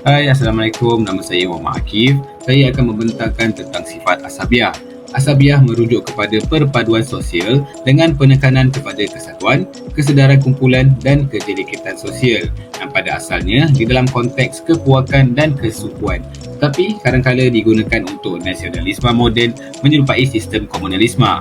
Hai, Assalamualaikum. Nama saya Muhammad Akif. Saya akan membentangkan tentang sifat asabiah. Asabiah merujuk kepada perpaduan sosial dengan penekanan kepada kesatuan, kesedaran kumpulan dan kejelikitan sosial yang pada asalnya di dalam konteks kepuakan dan kesukuan, tetapi kadang-kala digunakan untuk nasionalisme moden menyerupai sistem komunalisme.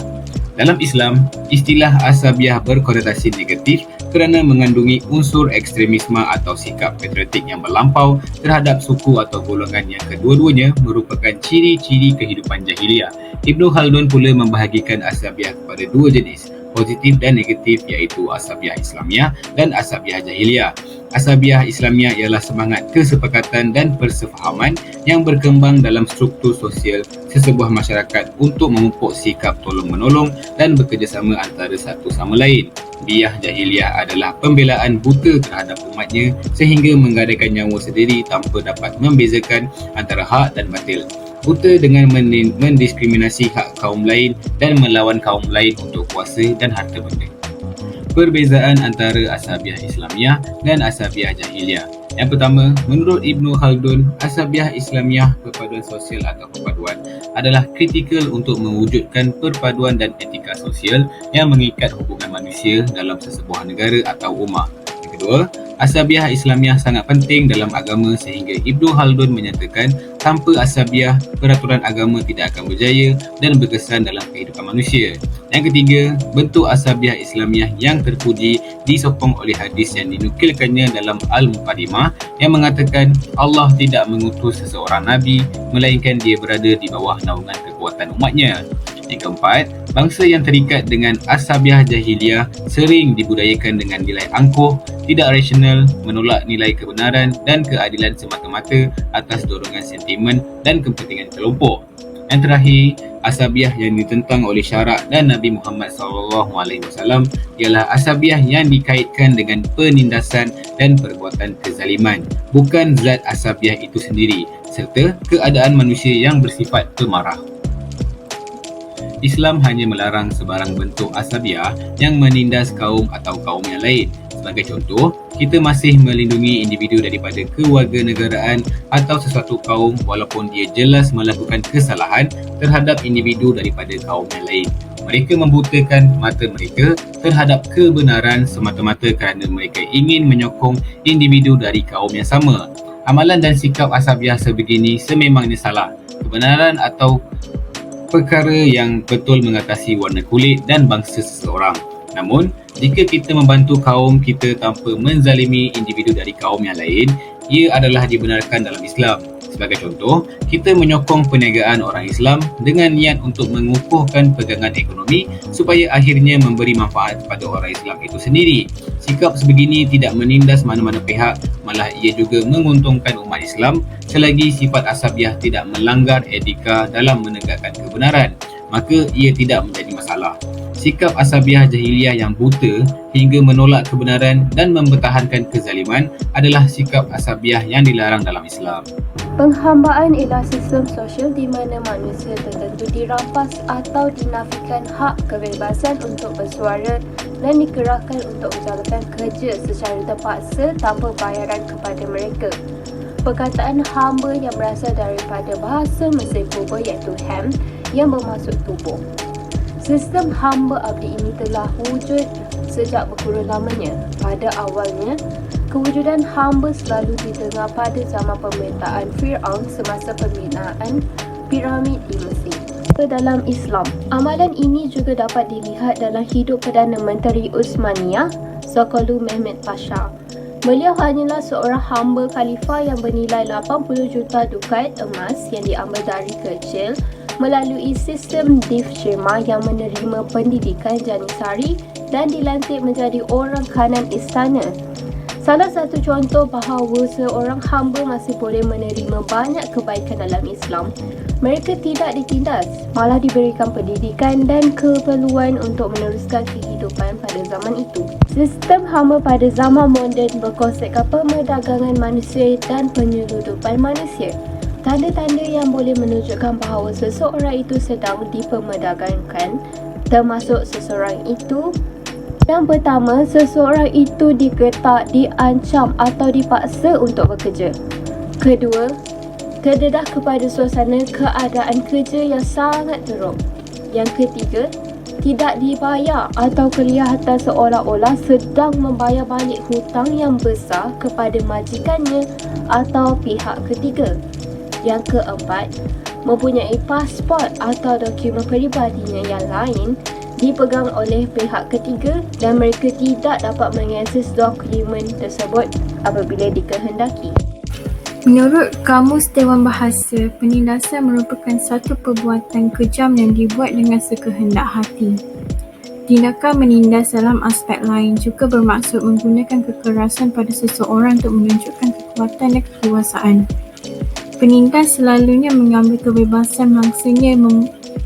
Dalam Islam, istilah asabiah berkonotasi negatif kerana mengandungi unsur ekstremisme atau sikap patriotik yang berlampau terhadap suku atau golongan yang kedua-duanya merupakan ciri-ciri kehidupan jahiliah. Ibnu Khaldun pula membahagikan asabiah kepada dua jenis, positif dan negatif, iaitu asabiah Islamiah dan asabiah jahiliah. Asabiah Islamiah ialah semangat kesepakatan dan persefahaman yang berkembang dalam struktur sosial sesebuah masyarakat untuk memupuk sikap tolong-menolong dan bekerjasama antara satu sama lain. Biyah jahiliah adalah pembelaan buta terhadap umatnya sehingga menggadaikan nyawa sendiri tanpa dapat membezakan antara hak dan batil. Buta dengan mendiskriminasi hak kaum lain dan melawan kaum lain untuk kuasa dan harta benda. Perbezaan antara asabiah Islamiah dan asabiah jahiliah. Yang pertama, menurut Ibnu Khaldun, asabiah Islamiah, perpaduan sosial atau perpaduan, adalah kritikal untuk mewujudkan perpaduan dan etika sosial yang mengikat hubungan manusia dalam sesebuah negara atau ummah. Yang kedua, asabiah Islamiah sangat penting dalam agama sehingga Ibnu Khaldun menyatakan tanpa asabiah, peraturan agama tidak akan berjaya dan berkesan dalam kehidupan manusia. Yang ketiga, bentuk asabiah Islamiah yang terpuji disokong oleh hadis yang dinukilkannya dalam Al-Muqaddimah yang mengatakan Allah tidak mengutus seseorang Nabi melainkan dia berada di bawah naungan kekuatan umatnya. Yang keempat, bangsa yang terikat dengan asabiah jahiliah sering dibudayakan dengan nilai angkuh, tidak rasional, menolak nilai kebenaran dan keadilan semata-mata atas dorongan sentimen dan kepentingan kelompok. Yang terakhir, asabiah yang ditentang oleh syarak dan Nabi Muhammad SAW ialah asabiah yang dikaitkan dengan penindasan dan perbuatan kezaliman, bukan zat asabiah itu sendiri, serta keadaan manusia yang bersifat pemarah. Islam hanya melarang sebarang bentuk asabiah yang menindas kaum atau kaum yang lain. Sebagai contoh, kita masih melindungi individu daripada kewarganegaraan atau sesuatu kaum walaupun dia jelas melakukan kesalahan terhadap individu daripada kaum yang lain. Mereka membutakan mata mereka terhadap kebenaran semata-mata kerana mereka ingin menyokong individu dari kaum yang sama. Amalan dan sikap asabiah sebegini sememangnya salah. Kebenaran atau perkara yang betul mengatasi warna kulit dan bangsa seseorang. Namun, jika kita membantu kaum kita tanpa menzalimi individu dari kaum yang lain, ia adalah dibenarkan dalam Islam. Sebagai contoh, kita menyokong perniagaan orang Islam dengan niat untuk mengukuhkan pegangan ekonomi supaya akhirnya memberi manfaat kepada orang Islam itu sendiri. Sikap sebegini tidak menindas mana-mana pihak, malah ia juga menguntungkan umat Islam selagi sifat asabiah tidak melanggar etika dalam menegakkan kebenaran, maka ia tidak menjadi masalah. Sikap asabiah jahiliah yang buta hingga menolak kebenaran dan mempertahankan kezaliman adalah sikap asabiah yang dilarang dalam Islam. Penghambaan ialah sistem sosial di mana manusia tertentu dirampas atau dinafikan hak kebebasan untuk bersuara dan dikerahkan untuk menjalankan kerja secara terpaksa tanpa bayaran kepada mereka. Perkataan hamba yang berasal daripada bahasa Mesir Purba iaitu ham yang bermaksud tubuh. Sistem hamba abdi ini telah wujud sejak berkurun lamanya. Pada awalnya, kewujudan hamba selalu didengar pada zaman pemerintahan Fir'aun semasa pembinaan piramid di Mesir. Dalam Islam, amalan ini juga dapat dilihat dalam hidup Perdana Menteri Utsmaniyah, Sokollu Mehmet Pasha. Beliau hanyalah seorang hamba khalifah yang bernilai 80 juta dukat emas yang diambil dari kecil melalui sistem difjema yang menerima pendidikan janisari dan dilantik menjadi orang kanan istana. Salah satu contoh bahawa seorang hamba masih boleh menerima banyak kebaikan dalam Islam. Mereka tidak ditindas, malah diberikan pendidikan dan keperluan untuk meneruskan kehidupan pada zaman itu. Sistem hamba pada zaman moden berkonsepkan pemerdagangan manusia dan penyeludupan manusia. Tanda-tanda yang boleh menunjukkan bahawa seseorang itu sedang diperdagangkan termasuk seseorang itu. Yang pertama, seseorang itu digetak, diancam atau dipaksa untuk bekerja. Kedua, terdedah kepada suasana keadaan kerja yang sangat teruk. Yang ketiga, tidak dibayar atau kelihatan seolah-olah sedang membayar balik hutang yang besar kepada majikannya atau pihak ketiga. Yang keempat, mempunyai pasport atau dokumen peribadinya yang lain dipegang oleh pihak ketiga dan mereka tidak dapat mengakses dokumen tersebut apabila dikehendaki. Menurut Kamus Dewan Bahasa, penindasan merupakan satu perbuatan kejam yang dibuat dengan sekehendak hati. Tindakan menindas dalam aspek lain juga bermaksud menggunakan kekerasan pada seseorang untuk menunjukkan kekuatan dan kekuasaan. Penindas selalunya mengambil kebebasan mangsanya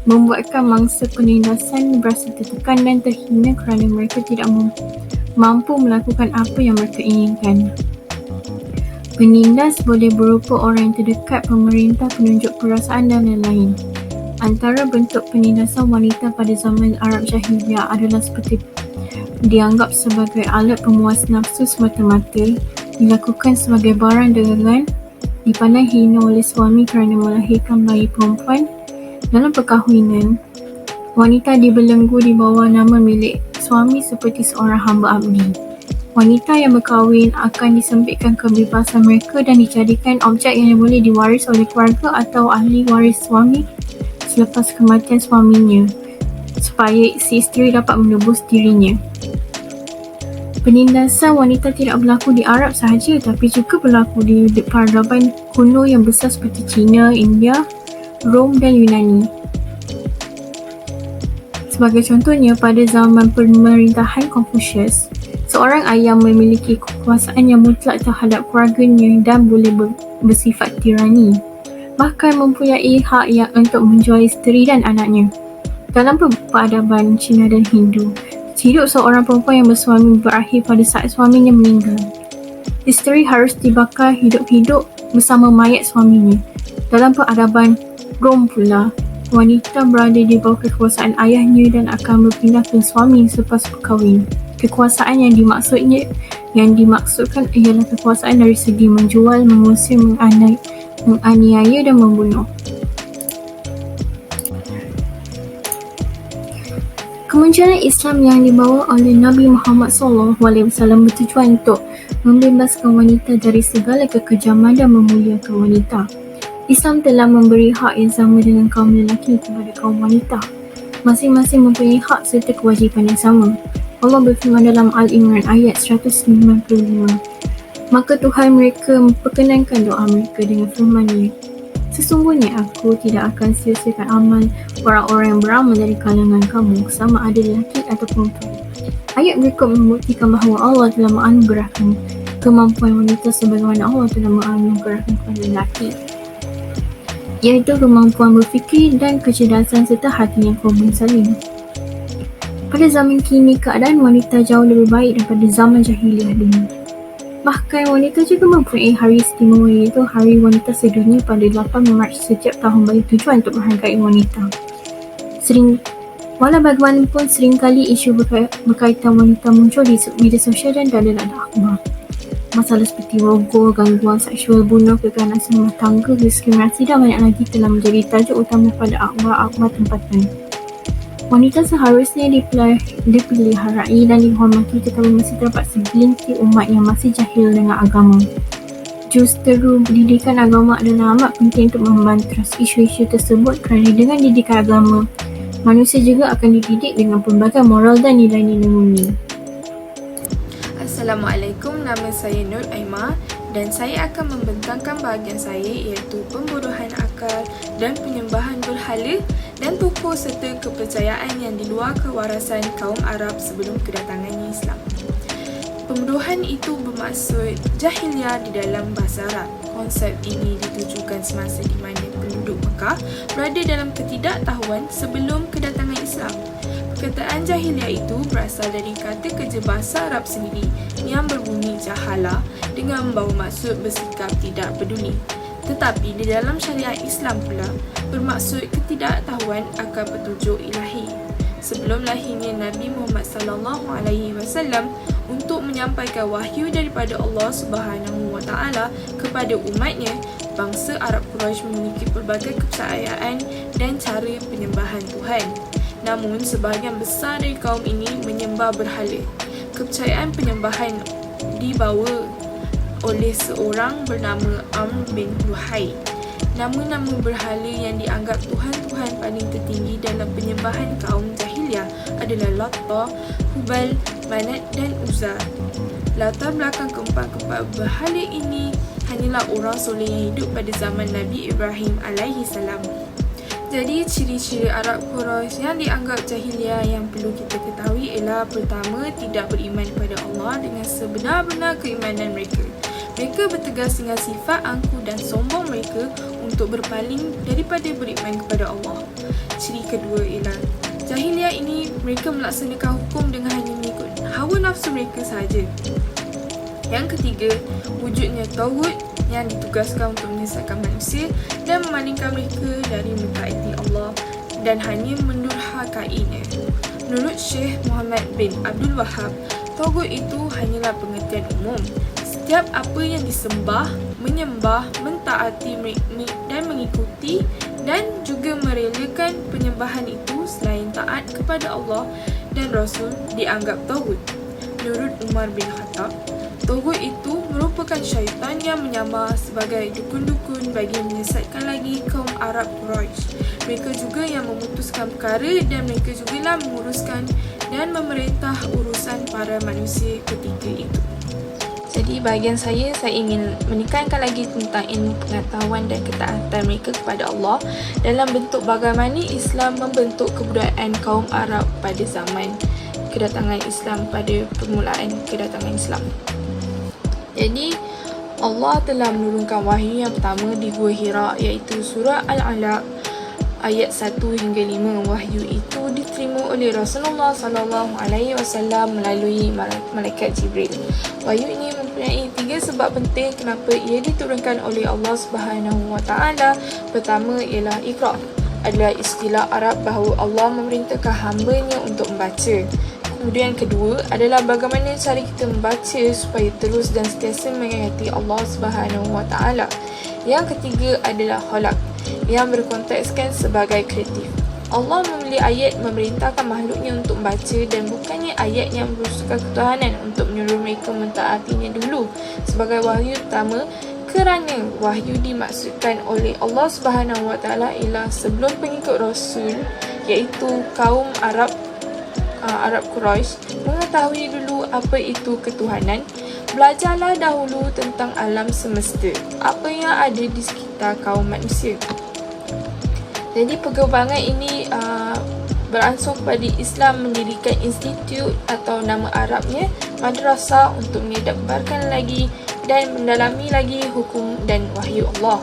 membuatkan mangsa penindasan berasa tertekan dan terhina kerana mereka tidak mampu melakukan apa yang mereka inginkan. Penindas boleh berupa orang yang terdekat, pemerintah, penunjuk perasaan dan lain-lain. Antara bentuk penindasan wanita pada zaman Arab Jahiliyah adalah seperti dianggap sebagai alat pemuas nafsu semata-mata, dilakukan sebagai barang dagangan, dipandang hina oleh suami kerana melahirkan bayi perempuan. Dalam perkahwinan, wanita dibelenggu di bawah nama milik suami seperti seorang hamba abdi. Wanita yang berkahwin akan disempitkan kebebasan mereka dan dijadikan objek yang boleh diwaris oleh keluarga atau ahli waris suami selepas kematian suaminya, supaya si isteri dapat menebus dirinya. Penindasan wanita tidak berlaku di Arab sahaja, tapi juga berlaku di peradaban kuno yang besar seperti China, India, Rom dan Yunani. Sebagai contohnya, pada zaman pemerintahan Confucius, seorang ayah memiliki kekuasaan yang mutlak terhadap keluarganya dan boleh bersifat tirani, bahkan mempunyai hak yang untuk menjual isteri dan anaknya. Dalam peradaban Cina dan Hindu, hidup seorang perempuan yang bersuami berakhir pada saat suaminya meninggal. Isteri harus dibakar hidup-hidup bersama mayat suaminya. Dalam peradaban Rom pula, wanita berada di bawah kekuasaan ayahnya dan akan berpindah ke suami selepas berkahwin. Kekuasaan yang dimaksudkan ialah kekuasaan dari segi menjual, mengusir, menganiaya dan membunuh. Kemunculan Islam yang dibawa oleh Nabi Muhammad SAW bertujuan untuk membebaskan wanita dari segala kekejaman dan memuliakan wanita. Islam telah memberi hak yang sama dengan kaum lelaki kepada kaum wanita. Masing-masing mempunyai hak serta kewajipan yang sama. Allah berfirman dalam Al-Imran ayat 195, maka Tuhan mereka memperkenankan doa mereka dengan firman-Nya, sesungguhnya aku tidak akan sia-siakan amal orang-orang yang beramal dari kalangan kamu, sama ada lelaki atau perempuan. Ayat berikut membuktikan bahawa Allah telah menganugerahkan kemampuan wanita sebagaimana Allah telah menganugerahkan kepada lelaki, iaitu kemampuan berfikir dan kecerdasan serta hati yang korban saling. Pada zaman kini, keadaan wanita jauh lebih baik daripada zaman jahiliah dulu. Bahkan wanita juga mempunyai hari istimewa, iaitu Hari Wanita Sedunia pada 8 Mac setiap tahun bagi tujuan untuk menghargai wanita. Walau bagaimanapun, seringkali isu berkaitan wanita muncul di media sosial dan dalam akhbar. Masalah seperti rogol, gangguan seksual, bunuh, keganasan rumah tangga, diskriminasi dan banyak lagi telah menjadi tajuk utama pada akhbar-akhbar tempatan. Wanita seharusnya dipeliharakan dan dihormati, tetapi masih terdapat segelintir umat yang masih jahil dengan agama. Justeru pendidikan agama adalah amat penting untuk membantras isu-isu tersebut kerana dengan didikan agama, manusia juga akan dididik dengan pelbagai moral dan nilai-nilai murni. Assalamualaikum, nama saya Nur Aimah dan saya akan membentangkan bahagian saya iaitu pembodohan akal dan penyembahan berhala dan tokoh serta kepercayaan yang di luar kewarasan kaum Arab sebelum kedatangannya Islam. Pembodohan itu bermaksud jahiliah di dalam bahasa Arab. Konsep ini ditujukan semasa di mana penduduk Mekah berada dalam ketidaktahuan sebelum kedatangan Islam. Perkataan jahiliah itu berasal dari kata kerja bahasa Arab sendiri yang berbunyi jahalah dengan membawa maksud bersikap tidak peduli. Tetapi di dalam syariat Islam pula bermaksud ketidaktahuan akan petunjuk ilahi. Sebelum lahirnya Nabi Muhammad SAW, untuk menyampaikan wahyu daripada Allah Subhanahu wa Ta'ala kepada umatnya. Bangsa Arab Quraisy memiliki pelbagai kepercayaan dan cara penyembahan Tuhan. Namun, sebahagian besar dari kaum ini menyembah berhala. Kepercayaan penyembahan dibawa oleh seorang bernama Amr bin Luhai. Nama-nama berhala yang dianggap Tuhan-Tuhan paling tertinggi dalam penyembahan kaum jahiliah adalah Latta, Hubal, Manat dan Uzza. Latar belakang keempat-keempat berhala ini hanyalah orang soleh yang hidup pada zaman Nabi Ibrahim alaihi salam. Jadi, ciri-ciri Arab Quraisy yang dianggap jahiliah yang perlu kita ketahui ialah pertama, tidak beriman kepada Allah dengan sebenar-benar keimanan mereka. Mereka bertegas dengan sifat angkuh dan sombong mereka untuk berpaling daripada beriman kepada Allah. Ciri kedua ialah jahiliah ini mereka melaksanakan hukum dengan hanya mengikut hawa nafsu mereka sahaja. Yang ketiga, wujudnya tauhid yang ditugaskan untuk menyesatkan manusia dan memalingkan mereka dari mentaati Allah dan hanya mendurhakainya. Menurut Syekh Muhammad bin Abdul Wahab, tauhid itu hanyalah pengertian umum. Setiap apa yang disembah, menyembah, mentaati dan mengikuti dan juga merelakan penyembahan itu selain taat kepada Allah dan Rasul dianggap tauhid. Menurut Umar bin Khattab, tauhid itu merupakan syaitan yang menyamar sebagai dukun-dukun bagi menyesatkan lagi kaum Arab Quraisy. Mereka juga yang memutuskan perkara dan mereka jugalah menguruskan dan memerintah urusan para manusia ketika itu. Jadi bahagian saya ingin menekankan lagi tentang ilmu pengetahuan dan ketaatan mereka kepada Allah dalam bentuk bagaimana Islam membentuk kebudayaan kaum Arab pada zaman kedatangan Islam, pada permulaan kedatangan Islam. Jadi, Allah telah menurunkan wahyu yang pertama di Gua Hira, iaitu surah Al-Alaq ayat 1 hingga 5. Wahyu itu diterima oleh Rasulullah SAW melalui malaikat Jibril. Wahyu ini mempunyai 3 sebab penting kenapa ia diturunkan oleh Allah Subhanahu wa Ta'ala. Pertama ialah Iqra, adalah istilah Arab bahawa Allah memerintahkan hamba-Nya untuk membaca. Kemudian kedua adalah bagaimana cara kita membaca supaya terus dan sentiasa menghayati Allah Subhanahu wa Ta'ala. Yang ketiga adalah Khalaq, yang berkontekskan sebagai kreatif. Allah memilih ayat memerintahkan makhluknya untuk membaca dan bukannya ayat yang berusaha ketuhanan untuk menyuruh mereka mentaatinya dulu sebagai wahyu utama, kerana wahyu dimaksudkan oleh Allah Subhanahu wa Ta'ala ialah sebelum pengikut Rasul, iaitu kaum Arab Quraisy mengetahui dulu apa itu ketuhanan. Belajarlah dahulu tentang alam semesta, apa yang ada di sekitar kaum manusia. Jadi perkembangan ini beransur kepada Islam mendirikan institut atau nama Arabnya madrasah untuk menyebarkan lagi dan mendalami lagi hukum dan wahyu Allah.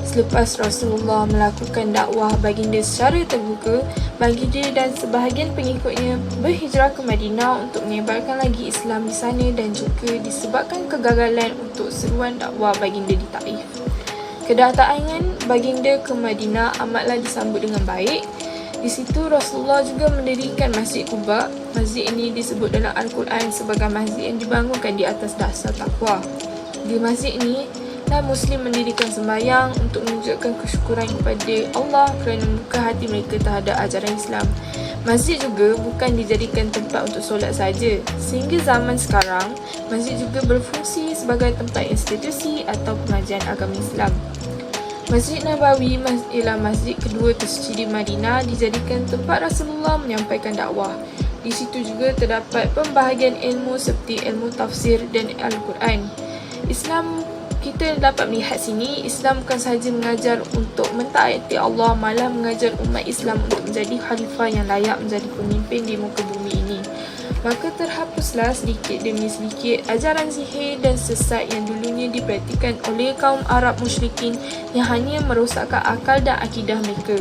Selepas Rasulullah melakukan dakwah baginda secara terbuka, baginda dan sebahagian pengikutnya berhijrah ke Madinah untuk menyebarkan lagi Islam di sana dan juga disebabkan kegagalan untuk seruan dakwah baginda di Taif. Kedatangan baginda ke Madinah amatlah disambut dengan baik. Di situ Rasulullah juga mendirikan Masjid Quba. Masjid ini disebut dalam Al-Quran sebagai masjid yang dibangunkan di atas dasar takwa. Di masjid ini Muslim mendirikan sembahyang untuk menunjukkan kesyukuran kepada Allah kerana membuka hati mereka terhadap ajaran Islam. Masjid juga bukan dijadikan tempat untuk solat saja. Sehingga zaman sekarang, masjid juga berfungsi sebagai tempat institusi atau pengajian agama Islam. Masjid Nabawi ialah masjid kedua tersuci di Madinah, dijadikan tempat Rasulullah menyampaikan dakwah. Di situ juga terdapat pembahagian ilmu seperti ilmu tafsir dan Al-Quran. Kita dapat melihat sini, Islam bukan sahaja mengajar untuk mentaati Allah, malah mengajar umat Islam untuk menjadi khalifah yang layak menjadi pemimpin di muka bumi ini. Maka terhapuslah sedikit demi sedikit ajaran sihir dan sesat yang dulunya dipraktikkan oleh kaum Arab musyrikin yang hanya merosakkan akal dan akidah mereka.